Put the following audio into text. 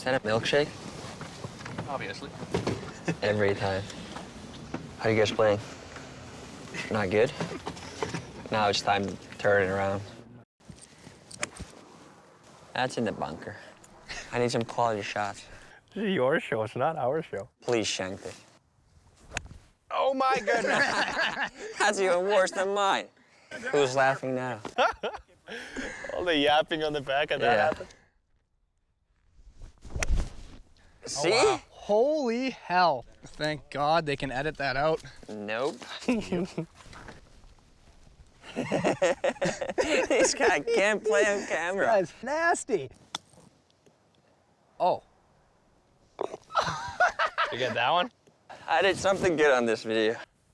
Is that a milkshake? Obviously. Every time. How you guys playing? Not good? Now it's time to turn it around. That's in the bunker. I need some quality shots. This is your show, it's not our show. Please shank it. Oh my goodness! That's even worse than mine. Who's laughing now? All the yapping on the back of that Yeah. happened. See? Oh, wow. Holy hell. Thank God they can edit that out. Nope. This guy can't play on camera. That's nasty. Oh. You get that one? I did something good on this video.